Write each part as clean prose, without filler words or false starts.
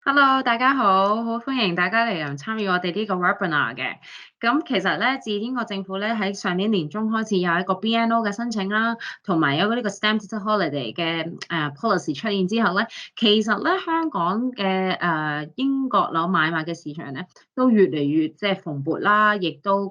Hello，大家好，好歡迎大家嚟參與我哋呢個 webinar 嘅。咁其實咧，自英國政府咧喺上年年中開始有一個 BNO 嘅申請啦，同埋有呢個 stamp holiday 嘅policy 出現之後咧，其實咧香港嘅英國樓買賣嘅市場咧都越嚟越即係蓬勃啦，亦都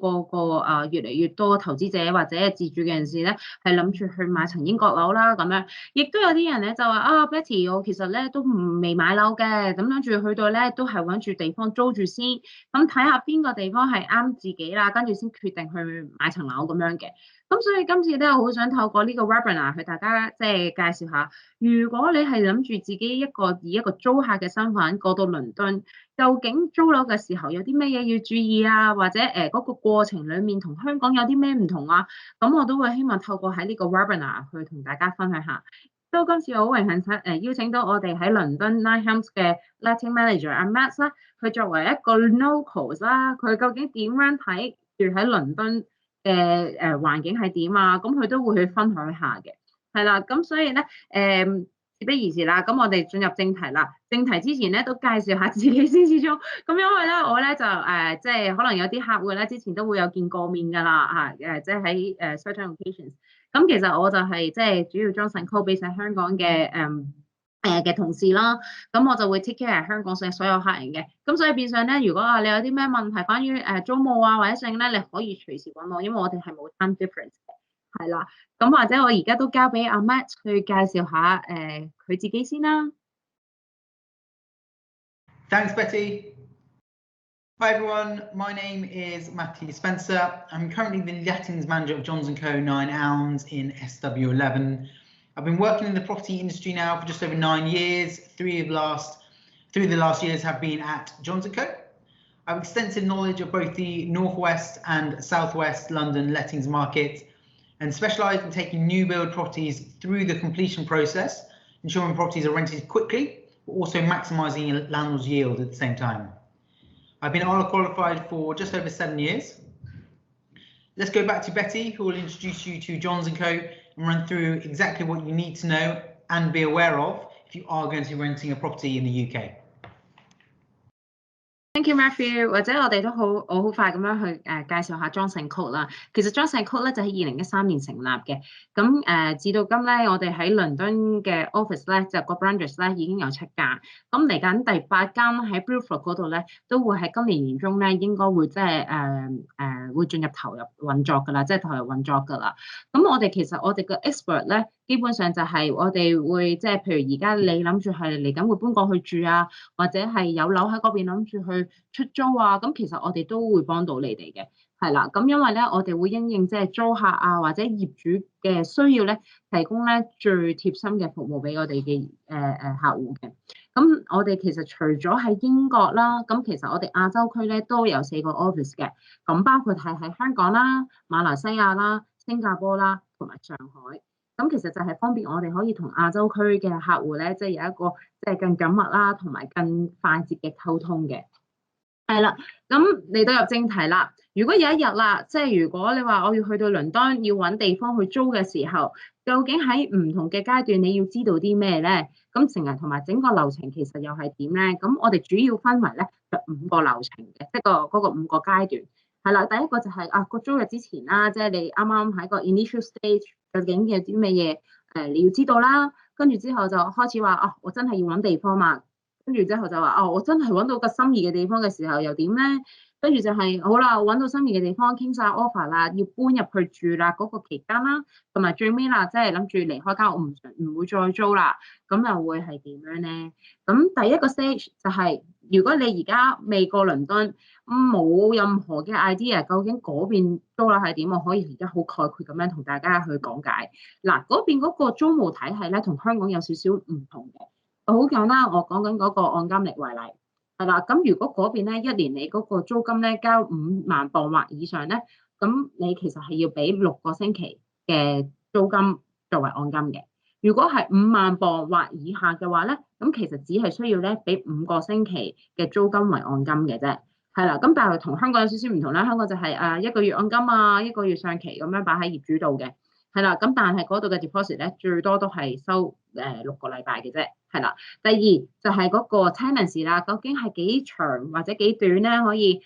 越嚟越多投資者或者自住嘅人士咧係諗住去買層英國樓啦咁樣。亦都有啲人咧就話Betty， 我其實咧都未買樓嘅，咁諗住去到咧都係揾住地方租住先，咁睇下邊個地方係啱自己啦，跟住先決定去買層樓咁樣嘅。咁所以今次咧，我好想透過呢個 webinar 去大家即係介紹下，如果你係諗住自己以一個租客嘅身份過到倫敦，究竟租樓嘅時候有啲咩嘢要注意啊，或者嗰個過程裡面同香港有啲咩唔同啊？咁我都會希望透過喺呢個 webinar 去同大家分享下。都今次我好榮幸邀請到我哋喺倫敦 Nine Helms 嘅 Letting Manager 阿 Matt 啦，佢作為一個 local 啦，佢究竟點樣睇住喺倫敦嘅環境係點啊？咁佢都會去分享下嘅，係啦。咁所以咧事不宜遲啦，咁我哋進入正題啦。正題之前咧都介紹下自己先始終，咁因為咧我咧就即係可能有啲客戶咧之前都會有見過面㗎啦嚇，即係喺certain occasions。咁其實我就係即係主要Johns&Co 俾晒香港嘅嘅同事啦，咁我就會 take care 香港嘅所有客人嘅，咁所以變相咧，如果你有啲咩問題關於租務啊或者剩咧，你可以隨時揾我，因為我哋係冇 time difference 嘅，係啦，咁或者我而家都交俾阿 Matt 去介紹下佢自己先啦。Thanks, Betty. Hi everyone, my name is Matthew Spencer. I'm currently the Lettings Manager of Johns&Co 9 Elms in SW11. I've been working in the property industry now for just over 9 years. Three of the last years have been at Johns&Co. I have extensive knowledge of both the Northwest and Southwest London lettings market and specialise in taking new build properties through the completion process, ensuring properties are rented quickly, but also maximising landlord's yield at the same time. I've been ILO qualified for just over 7 years. Let's go back to Betty, who will introduce you to Johns&Co and run through exactly what you need to know and be aware of if you are going to be renting a property in the UK. Thank you, Matthew。或者我哋都我好快咁樣去介紹下 Johns&Co 啦。其實 Johns&Co 咧就喺2013年成立嘅，咁至到今咧，我哋喺倫敦嘅 office 咧就個 branches 咧已經有7間，咁嚟緊第8間喺 Bruford 嗰度咧都會喺今年年中咧應該會即係會進入投入運作㗎啦，即係投入運作㗎啦。咁我哋其實我哋嘅 expert 咧基本上就係我哋會即係譬如而家你諗住係嚟緊會搬過去住啊，或者係有樓喺嗰邊諗住去出租啊，咁其實我哋都會幫到你哋嘅，係啦。咁因為咧，我哋會因應即係租客啊或者業主嘅需要咧，提供咧最貼心嘅服務俾我哋嘅客戶嘅。咁我哋其實除咗喺英國啦，咁其實我哋亞洲區咧都有4個 office 嘅，咁包括係喺香港啦、馬來西亞啦、新加坡啦同埋上海。咁其實就係方便我哋可以同亞洲區嘅客戶咧，即係有一個即係更緊密啦，同埋更快捷嘅溝通嘅。係啦，咁嚟到入正題啦。如果有一日啦，即係如果你話我要去到倫敦要揾地方去租嘅時候，究竟喺唔同嘅階段你要知道啲咩咧？咁同埋整個流程其實又係點咧？咁我哋主要分為咧就5個流程嘅，即係嗰個5個階段。係啦，第一個就係個租日之前啦，即係你啱啱喺個 initial stage 究竟有啲咩嘢你要知道啦，跟住之後就開始話我真係要揾地方嘛。跟住之後就話我真係揾到個心儀嘅地方嘅時候又點咧？跟住就係好啦，揾到心儀嘅地方傾晒 offer 啦，要搬入去住啦嗰個期間啦，同埋最尾啦，即係諗住離開間屋唔會再租啦，咁又會係點樣咧？咁第一個 stage 就係如果你而家未過倫敦，冇任何嘅 idea， 究竟嗰邊租樓係點，我可以而家好概括咁樣同大家去講解。嗱，嗰邊嗰個租務體系咧，同香港有少少唔同嘅。好簡單，我講緊嗰個按金力為例，係啦。咁如果嗰邊咧1年你嗰個租金咧交5萬磅或以上咧，咁你其實係要俾6個星期嘅租金作為按金嘅。如果係5萬磅或以下嘅話咧，咁其實只係需要咧俾5個星期嘅租金為按金嘅啫。係啦，咁但係同香港有少少唔同啦。香港就係1個月按金啊，1個月上期咁樣擺喺業主度嘅。係啦，咁但係嗰度嘅 deposit 咧最多都係收6個禮拜嘅啫。係啦。第二就係嗰個 tenancy 啦，究竟係幾長或者幾短咧？可以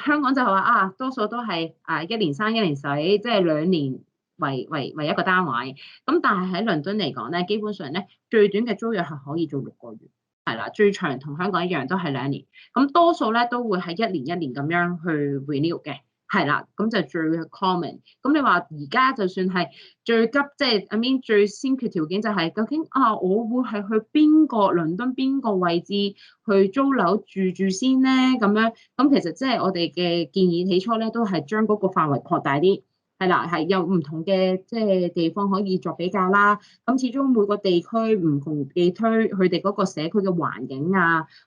香港就話啊，多數都係1年生1年死，即係2年為一個單位。咁但係喺倫敦嚟講咧，基本上咧最短嘅租約係可以做6個月，係啦，最長同香港一樣都係2年。咁多數咧都會係1年1年咁樣去 renew 嘅。係啦，咁就最 common。咁你話而家就算係最急，即係 I mean 最先決條件就係究竟我會係去倫敦邊個位置去租樓住先咧？咁樣咁其實即係我哋嘅建議起初咧都係將嗰個範圍擴大啲，係啦，係有唔同嘅即係地方可以作比較啦。咁始終每個地區唔同地區佢哋嗰個社區嘅環境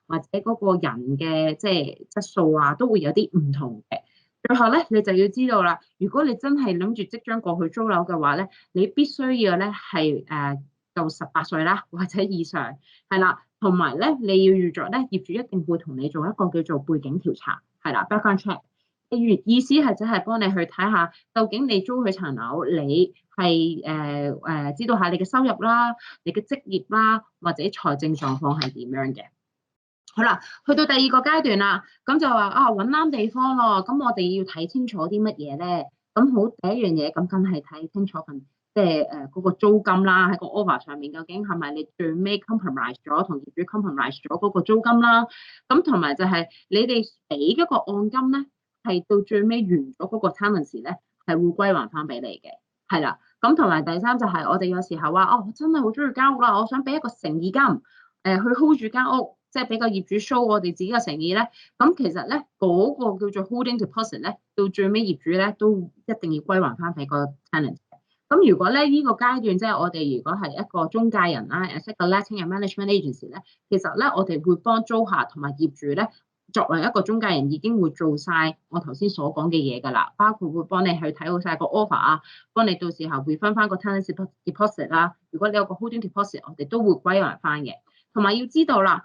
或者嗰個人嘅即係質素都會有啲唔同嘅。最後咧，你就要知道啦。如果你真係諗住即將過去租樓嘅話咧，你必須要咧係到18歲啦，或者以上，係啦。同埋咧，你要預咗咧，業主一定會同你做一個叫做背景調查，係啦 ，background check。意思係即係幫你去睇下，究竟你租佢層樓，你係知道下你嘅收入啦、你嘅職業啦，或者財政狀況係點樣嘅。好啦，去到第二個階段啦，咁就話揾啱地方咯，咁我哋要睇清楚啲乜嘢咧？咁好第一樣嘢，咁梗係睇清楚份即係嗰個租金啦，喺個 offer 上面究竟係咪你最尾 compromise 咗同業主 compromise 咗嗰個租金啦？咁同埋就係你哋俾嗰個按金咧，係到最尾完咗嗰個 tenancy 咧，係會歸還翻俾你嘅，係啦。咁同埋第三就係我哋有時候話我真係好中意間屋啦，我想俾一個誠意金去 hold 住間屋。即係俾個業主 show 我哋自己嘅誠意咧，咁其實咧嗰個叫做 holding deposit 咧，到最尾業主咧都一定要歸還翻俾個 tenant。咁如果咧呢個階段即係我哋如果係一個中介人啦，一個 letting and management agency 咧，其實咧我哋會幫租客同埋業主咧，作為一個中介人已經會做晒我頭先所講嘅嘢㗎啦，包括會幫你去睇好晒個 offer幫你到時候會分翻個 tenancy deposit 啦。如果你有個 holding deposit，我哋都會歸還翻嘅。同埋要知道啦，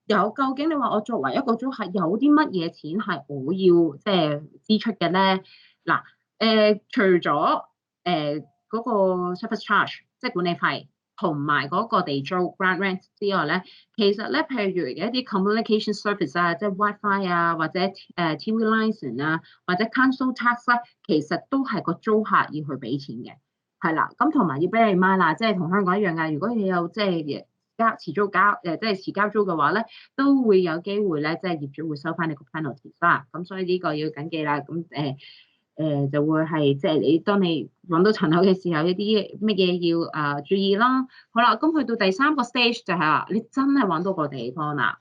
究竟你話我作為一個租客有啲乜嘢錢係我要即係支出嘅咧？嗱，除咗嗰個 service charge 即係管理費同埋嗰個地租 ground rent 之外咧，其實咧譬如一啲 communication service 即係 WiFi或者TV license 或者 council tax 咧，其實都係個租客要去俾錢嘅，係啦。咁同埋要俾你買啦，即係同香港一樣㗎。如果你有即係遲交租嘅話咧，都會有機會咧，即係業主會收翻你個 penalty 啦。咁所以呢個要緊記啦。咁就會係即係你當你揾到層樓嘅時候，一啲乜嘢要注意啦。好啦，咁去到第3個 stage 就係話你真係揾到個地方啦，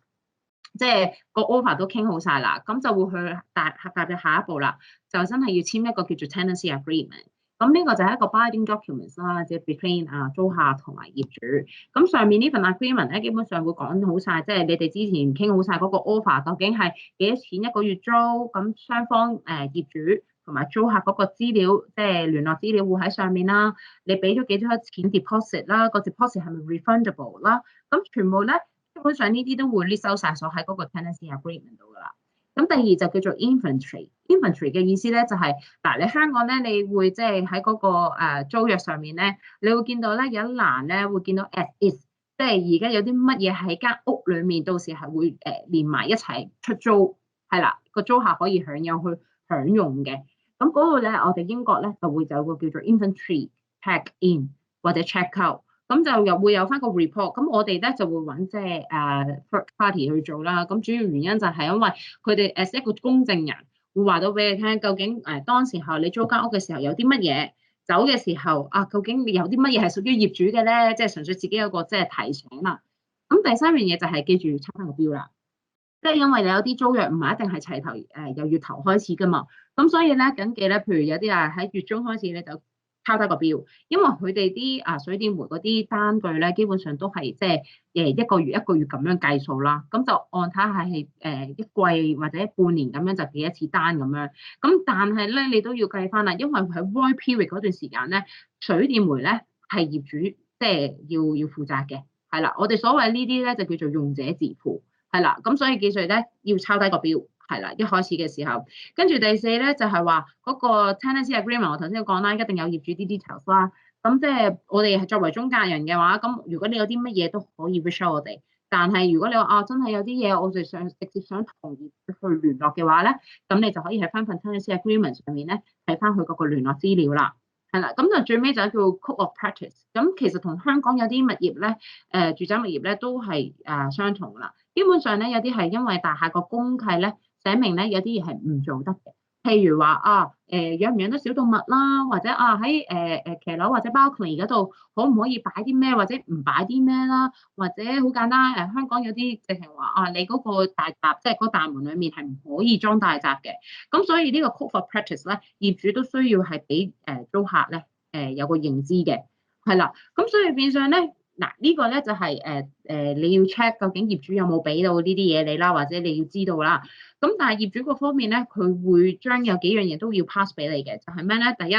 即係個 offer 都傾好晒啦，咁就會去踏入下一步啦，就真係要簽一個叫做 tenancy agreement。咁呢個就係一個 binding documents 啦，即係 between 租客同埋業主。咁上面呢份 agreement 咧，基本上會講好晒，即係你哋之前傾好晒嗰個 offer 究竟係幾多錢一個月租，咁雙方業主同埋租客嗰個資料，即係聯絡資料會喺上面啦。你俾咗幾多錢 deposit 啦，個 deposit 係咪 refundable 啦？咁全部咧，基本上呢啲都會列收晒所喺嗰個 tenancy agreement 度噶啦。咁第二就叫做 inventory。inventory 嘅意思咧就係你香港咧，你會即係喺嗰個租約上面咧，你會見到咧有一欄咧會見到 as is， 即係而家有啲乜嘢喺間屋裡面，到時係會連埋一齊出租，係啦，個租客可以享用嘅。咁嗰個咧，我哋英國咧就會有個叫做 inventory check in 或者 check out。咁就又會有翻個 report，咁我哋咧就會揾即係third party 去做啦。咁主要原因就係因為佢哋as一個公證人，會話到俾你聽，究竟當時候你租間屋嘅時候有啲乜嘢，走嘅時候究竟你有啲乜嘢係屬於業主嘅咧？即係純粹自己有個即係提醒啦。咁第三樣嘢就係記住抄翻個表啦，即係因為你有啲租約唔係一定係齊頭由月頭開始噶嘛。咁所以咧緊記咧，譬如有啲喺月中開始你就抄低個表，因為佢哋啲水電煤嗰啲單據咧，基本上都係即係一個月咁樣計數啦。咁就按睇下係一季或者半年咁樣就幾多次單咁樣。咁但係咧你都要計翻啦，因為喺 void period 嗰段時間咧，水電煤咧係業主即係要負責嘅，係啦。我哋所謂呢啲咧就叫做用者自負，係啦。咁所以記住咧要抄低個表。係啦，一開始嘅時候，跟住第4咧就係話嗰個 tenancy agreement，我頭先講啦，一定有業主啲 details 啦。咁即係我哋係作為中介人嘅話，咁如果你有啲乜嘢都可以 reach out 我哋。但係如果你話真係有啲嘢我哋直接想同業主去聯絡嘅話咧，咁你就可以喺翻份 tenancy agreement 上面咧睇翻佢嗰個聯絡資料啦。係啦，咁就最尾就叫 code of practice。咁其實同香港有啲物業咧，住宅物業咧都係相同啦。基本上咧有啲係因為大廈個公契咧寫明咧有啲嘢係唔做得嘅。譬如話養唔養得小動物啦，或者喺騎樓或者 balcony 嗰度可唔可以擺啲咩，或者唔擺啲咩啦，或者好簡單香港有啲直情話你嗰個大閘即係嗰大門裡面係唔可以裝大閘嘅，咁所以呢個 code of practice 咧，業主都需要係俾租客咧有個認知嘅，係啦，咁所以變相咧。嗱，呢個咧就係你要 check 究竟業主有冇俾到呢啲嘢你啦，或者你要知道啦。咁但係業主嗰方面咧，佢會將有幾樣嘢都要 pass 俾你嘅，就係咩咧？第一，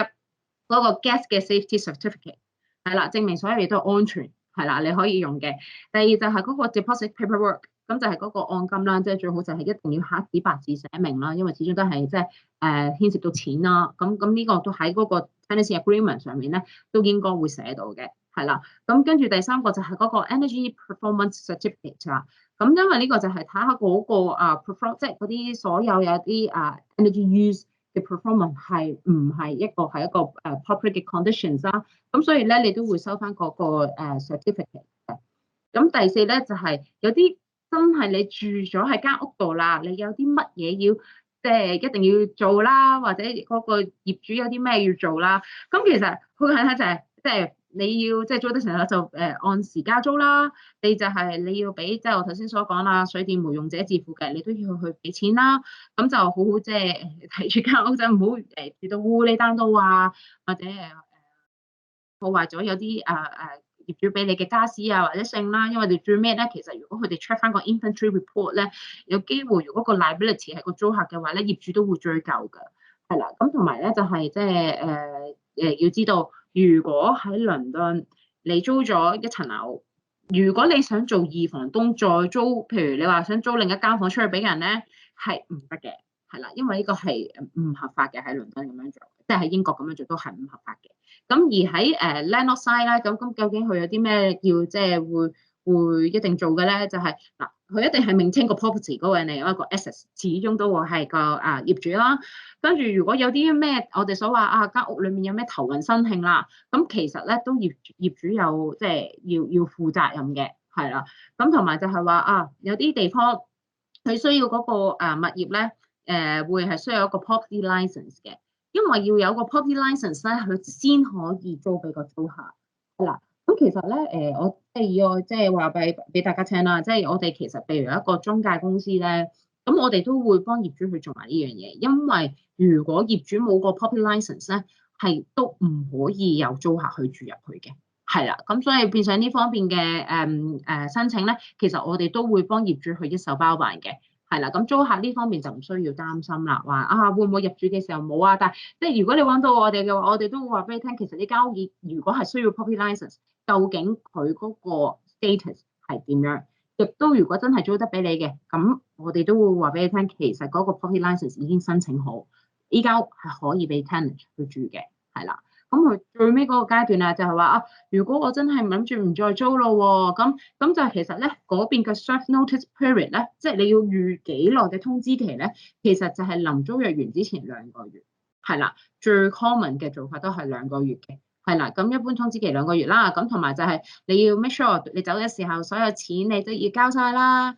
嗰個 guest 嘅 safety certificate 係啦，證明所有嘢都係安全，係啦，你可以用嘅。第二就係嗰個 deposit paperwork， 咁就係嗰個按金啦，即係最好就係一定要黑紙白字寫明啦，因為始終都係即係牽涉到錢啦。咁呢個都喺嗰個 tenancy agreement 上面咧，都應該會寫到嘅。係啦，咁跟住第三個就係嗰個 energy performance certificate 啦。咁因為呢個就係睇下嗰個perform， 即係嗰啲所有有啲energy use 嘅 performance 係唔係一個proper 嘅 conditions 啦。咁所以咧你都會收翻嗰個certificate 嘅。咁第四咧就係有啲真係你住咗喺間屋度啦，你有啲乜嘢要即係一定要做啦，或者嗰個業主有啲咩要做啦。咁其實好簡單就係即係。你要即係租得成日就按時交租啦，你就係你要俾即係我頭先所講啦，水電煤用者自負嘅，你都要去俾錢啦。咁就好好即係睇住間屋仔，唔好住到烏哩單刀啊，或者破壞咗有啲業主俾你嘅家私啊或者剩啦。因為你最尾咧，其實如果佢哋 check 翻個 inventory report 咧，有機會如果個 liability 係個租客嘅話咧，業主都會追究㗎。係啦，咁同埋咧就係即係要知道。如果喺倫敦你租咗一層樓，如果你想做二房東再租，譬如你話想租另一間房出去俾人咧，係唔得嘅，係啦，因為呢個係唔合法嘅喺倫敦咁樣做，即係喺英國咁樣做都係唔合法嘅。咁而喺landlord side 啦，咁究竟佢有啲咩要即係會一定做嘅咧？就係嗱，佢一定係 maintain 個 property 嗰個人嚟，一個 assets 始終都會係個業主啦。跟住如果有啲咩我哋所話間屋裡面有咩頭暈身慶啦，咁其實咧都業主有即係要負責任嘅，係啦。咁同埋就係話有啲地方佢需要嗰個物業咧會係需要一個 property license 嘅，因為要有個 property license 咧，佢先可以租俾個租客。係啦，咁其實咧我即係話俾大家聽啦，即係我哋其實譬如一個中介公司咧。咁我哋都會幫業主去做埋呢樣嘢，因為如果業主冇個 property license 咧，係都唔可以有租客去住入去嘅，係啦。咁所以變相呢方面嘅申請咧，其實我哋都會幫業主去一手包辦嘅，係啦。咁租客呢方面就唔需要擔心啦，話會唔會入住嘅時候冇啊？但係即係如果你揾到我哋嘅話，我哋都會話俾你聽，其實呢間屋如果係需要 property license， 究竟佢嗰個 status 係點樣？亦都如果真係租得俾你嘅，咁我哋都會話俾你聽，其實嗰個 property license 已經申請好，依間屋係可以俾 tenant 去住嘅，係啦。咁佢最尾嗰個階段啊，就係話如果我真係諗住唔再租咯喎，咁就其實咧嗰邊嘅 serve notice period 咧，即係你要預幾耐嘅通知期咧，其實就係臨租約完之前2個月，係啦，最 common 嘅做法都係2個月嘅。係啦，咁一般通知期2個月啦，咁同埋就係你要 make sure 你走嘅時候所有錢你都要交晒啦，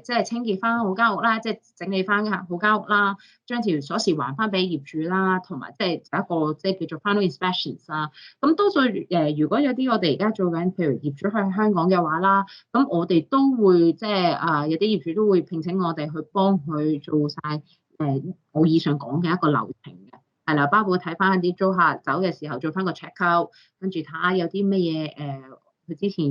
即係清潔翻好間屋啦，即係整理翻好間屋啦，將條鎖匙還翻俾業主啦，同埋即係一個即係叫做 final inspections 啦。咁多數如果有啲我哋而家做緊，譬如業主去香港嘅話啦，咁我哋都會即係有啲業主都會聘請我哋去幫佢做晒我以上講嘅一個流程嘅。係啦，包括睇翻啲租客走嘅時候做翻個 check out， 跟住睇下有啲乜嘢佢之前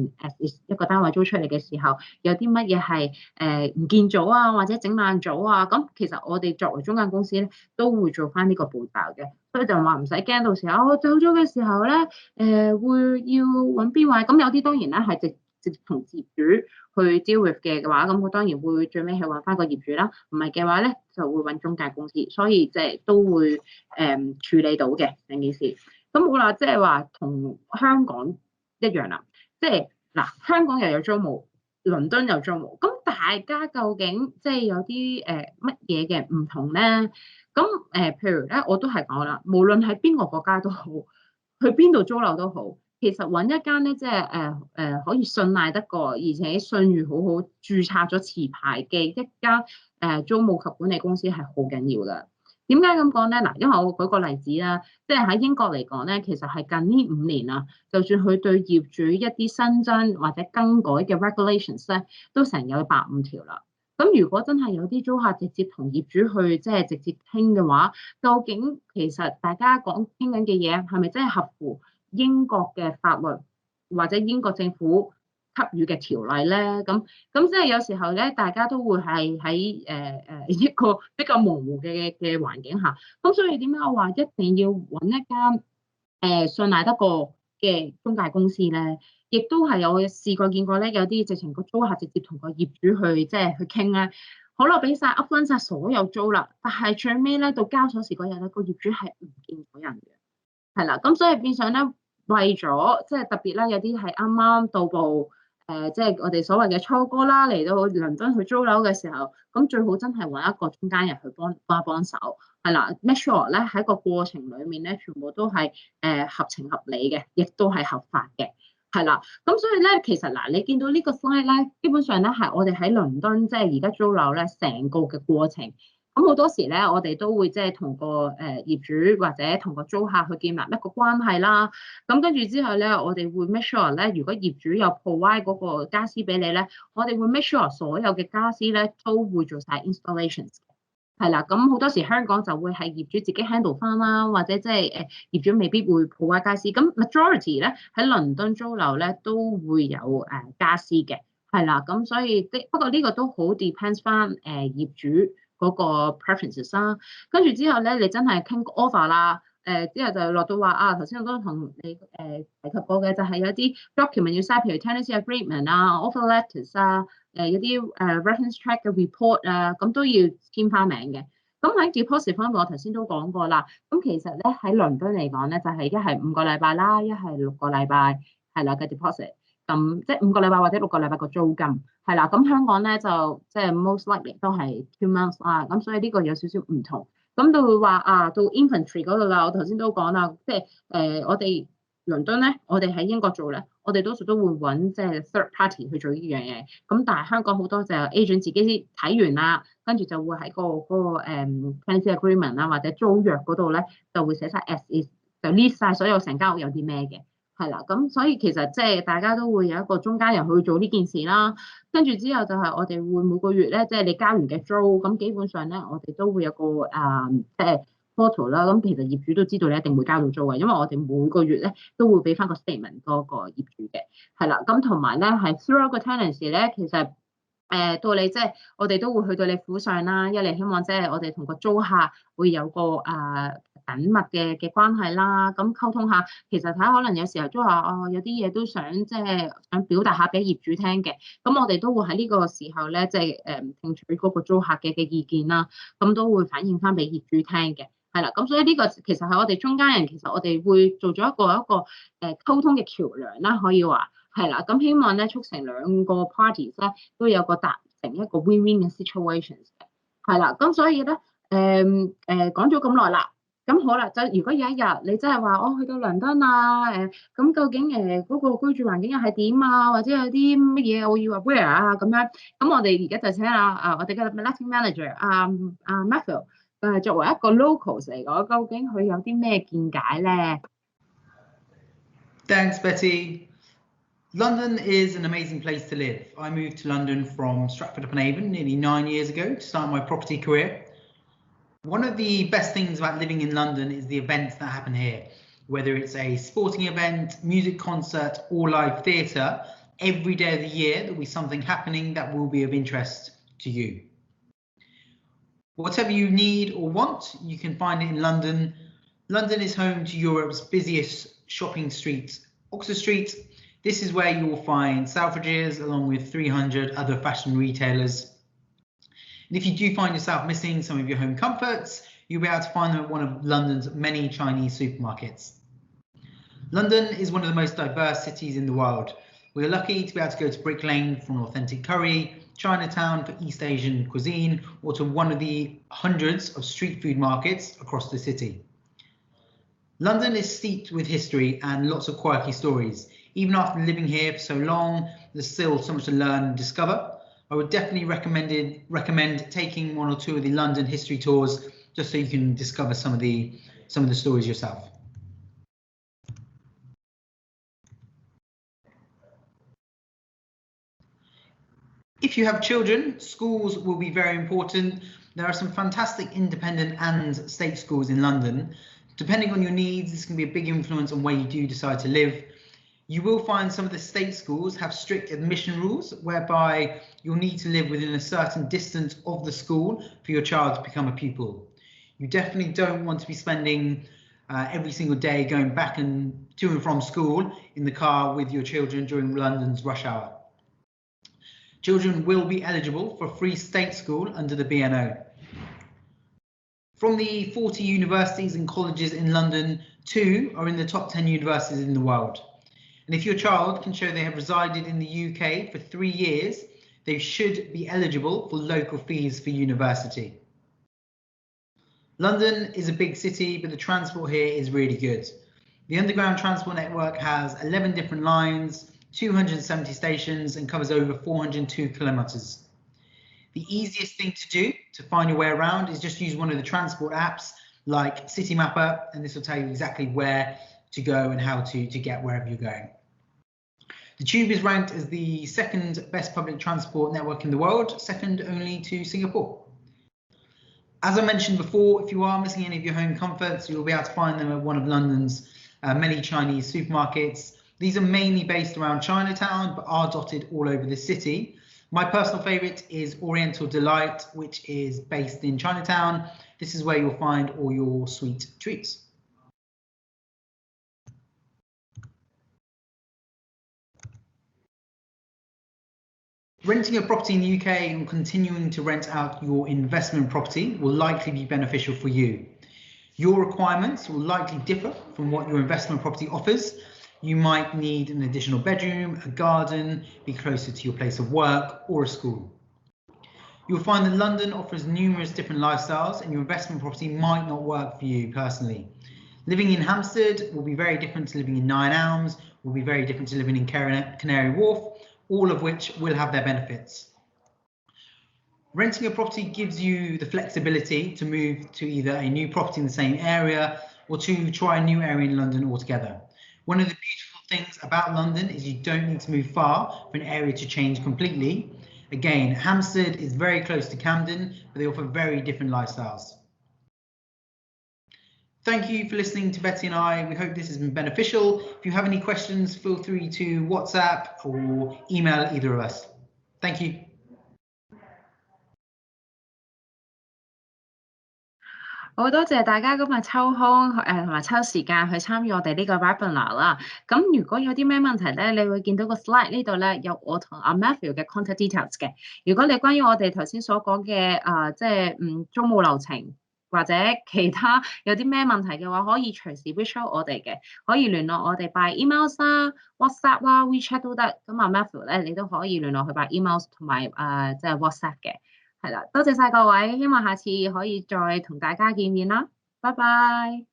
一個單位租出嚟嘅時候有啲乜嘢係唔見咗啊，或者整爛咗啊，咁其實我哋作為中介公司咧都會做翻呢個步驟嘅，所以就話唔使驚到時候我走咗嘅時候咧會要揾邊位，咁有啲當然咧係直接同業主去 deal with 嘅話，咁我當然會最尾係揾翻個業主啦。唔係嘅話咧，就會揾中介公司，所以即係都會處理到嘅成件事。咁好啦，即係話同香港一樣啦，即係嗱，香港又有租務，倫敦有租務，咁大家究竟即係有啲乜嘢嘅唔同咧？咁譬如咧，我都係講啦，無論喺邊個國家都好，去邊度租樓都好，其實揾一間咧，即係可以信賴得過，而且信譽好好、註冊咗持牌嘅一間租務及管理公司係好緊要㗎。點解咁講咧？嗱，因為我舉個例子啦，即係喺英國嚟講咧，其實係近呢5年啊，就算佢對業主一啲新增或者更改嘅 regulations 咧，都成有150條啦。咁如果真係有啲租客直接同業主去即係直接傾嘅話，究竟其實大家傾緊嘅嘢係咪真係合乎英國嘅法律或者英國政府給予嘅條例咧？咁即係有時候咧，大家都會係喺一個比較模糊嘅環境下，咁所以點解我話一定要揾一間信賴得過嘅中介公司咧？亦都係有試過見過咧，有啲直情個租客直接同個業主去即係去傾咧，好啦，俾晒 upfront 晒所有租啦，但係最尾咧到交鎖匙嗰日咧，個業主係唔見咗人嘅，係啦，咁所以變相咧為咗即係特別啦，有啲係啱啱到步即係我哋所謂嘅初哥啦，嚟到倫敦去租樓嘅時候，咁最好真係揾一個中間人去幫手，係啦 ，make sure 咧喺個過程裡面咧，全部都係合情合理嘅，亦都係合法嘅。係啦，咁所以咧，其實嗱，你見到呢個 slide 咧，基本上咧係我哋喺倫敦即係而家租樓咧成個嘅過程。咁好多時咧，我哋都會即係同個業主或者同個租客去建立一個關係啦。咁跟住之後咧，我哋會 make sure 咧，如果業主有 provide 嗰個傢俬俾你咧，我哋會 make sure 所有嘅傢俬咧都會做晒 installations。係啦，咁好多時香港就會係業主自己 handle 翻啦，或者即係業主未必會鋪傢俬。咁 majority 咧喺倫敦租樓咧都會有傢俬嘅，係啦。咁所以不過呢個都好 depends 翻業主嗰個 preferences 啦。跟住之後咧，你真係傾 offer 啦，之後就落到話啊，頭先我都同你提及過嘅，就係有啲 document 要 sign，譬如 tenancy agreement 啊、offer letters 啊。有啲reference check 嘅 report 啊，咁都要簽翻名嘅。咁喺 deposit 方面，我頭先都講過啦。咁其實咧喺倫敦嚟講咧，就係一係5個禮拜啦，一係6個禮拜，係啦嘅 deposit。咁即係5個禮拜或者6個禮拜個租金，係啦。咁香港咧就即係 most likely 都係 2 months 啦。咁所以呢個有少少唔同。咁到話啊，到 inventory 嗰度啦，我頭先都講啦，即係我哋倫敦咧，我哋喺英國做咧。我哋多數都會揾即係 third party 去做呢樣嘢，咁但係香港好多就 agent 自己先睇完啦，跟住就會喺嗰個tenancy agreement 啦或者租約嗰度咧就會寫晒 as is，就 list 晒所有成間屋有啲咩嘅，係啦，咁所以其實即係大家都會有一個中間人去做呢件事啦，跟住之後就係我哋會每個月咧即係你交完嘅租，咁基本上咧我哋都會有個即係portal 啦，咁其實業主都知道你一定會交到租嘅，因為我哋每個月咧都會俾翻個 statement 嗰個業主嘅，係啦，咁同埋咧係 throughout 個 tenancy 咧，其實到你即係我哋都會去到你府上啦，一嚟希望即係我哋同個租客會有個緊密嘅關係啦，咁溝通下，其實睇下可能有時候租客有啲嘢都想即係想表達下俾業主聽嘅，咁我哋都會喺呢個時候咧即係聽取嗰個租客嘅意見啦，咁都會反映翻俾業主聽嘅。係啦，咁所以呢個其實係我哋中間人，其實我哋會做咗一個溝通嘅橋梁啦，可以話係啦。咁希望咧促成兩個 parties 咧都有個達成一個 win-win 嘅 situations 嘅，係啦。咁所以咧講咗咁耐啦，咁好啦，就如果有一日你真係話我去到倫敦啊，咁究竟嗰個居住環境又係點啊，或者有啲乜嘢我要話 where 啊咁樣，咁我哋而家就請我哋嘅 letting manager Matthew。作為一個 locals 嚟講，究竟佢有啲咩見解咧？ Thanks, Betty. London is an amazing place to live. I moved to London from Stratford-upon-Avon nearly 9 years ago to start my property career. One of the best things about living in London is the events that happen here. Whether it's a sporting event, music concert, or live theatre, every day of the year there'll be something happening that will be of interest to you. Whatever you need or want, you can find it in London. London is home to Europe's busiest shopping street, Oxford Street. This is where you will find Selfridges along with 300 other fashion retailers. And if you do find yourself missing some of your home comforts, you'll be able to find them at one of London's many Chinese supermarkets. London is one of the most diverse cities in the world. We're lucky to be able to go to Brick Lane for an authentic curry, Chinatown for East Asian cuisine, or to one of the hundreds of street food markets across the city. London is steeped with history and lots of quirky stories. Even after living here for so long, there's still so much to learn and discover. I would definitely recommend taking one or two of the London history tours just so you can discover some of the stories yourself. If you have children, schools will be very important. There are some fantastic independent and state schools in London. Depending on your needs, this can be a big influence on where you do decide to live. You will find some of the state schools have strict admission rules whereby you'll need to live within a certain distance of the school for your child to become a pupil. You definitely don't want to be spending every single day going back and to and from school in the car with your children during London's rush hour. Children will be eligible for free state school under the BNO. From the 40 universities and colleges in London, 2 are in the top 10 universities in the world. And if your child can show they have resided in the UK for 3 years, they should be eligible for local fees for university. London is a big city, but the transport here is really good. The underground transport network has 11 different lines, 270 stations, and covers over 402 kilometres. The easiest thing to do to find your way around is just use one of the transport apps like City Mapper, and this will tell you exactly where to go and how to get wherever you're going. The Tube is ranked as the 2nd best public transport network in the world, second only to Singapore. As I mentioned before, if you are missing any of your home comforts, you'll be able to find them at one of London's many Chinese supermarkets. These are mainly based around Chinatown, but are dotted all over the city. My personal favourite is Oriental Delight, which is based in Chinatown. This is where you'll find all your sweet treats. Renting a property in the UK and continuing to rent out your investment property will likely be beneficial for you. Your requirements will likely differ from what your investment property offers. You might need an additional bedroom, a garden, be closer to your place of work or a school. You'll find that London offers numerous different lifestyles and your investment property might not work for you personally. Living in Hampstead will be very different to living in Nine Elms, will be very different to living in Canary Wharf, all of which will have their benefits. Renting a property gives you the flexibility to move to either a new property in the same area or to try a new area in London altogether. One of the beautiful things about London is you don't need to move far for an area to change completely. Again, Hampstead is very close to Camden, but they offer very different lifestyles. Thank you for listening to Betty and I. We hope this has been beneficial. If you have any questions, feel free to WhatsApp or email either of us. Thank you. 好多謝大家今日抽空同埋抽時間去參與我哋呢個 webinar 啦。咁如果有啲咩問題咧，你會見到個 slide 呢度咧有我同阿 Matthew 嘅 contact details 嘅。如果你關於我哋頭先所講嘅即係租務流程或者其他有啲咩問題嘅話，可以隨時 reach out 我哋嘅，可以聯絡我哋 by emails 啦、WhatsApp 啦、WeChat 都得。咁阿 Matthew 咧，你都可以聯絡佢 by emails 同埋即係 WhatsApp 嘅。係啦，多謝晒各位，希望下次可以再同大家見面啦，拜拜。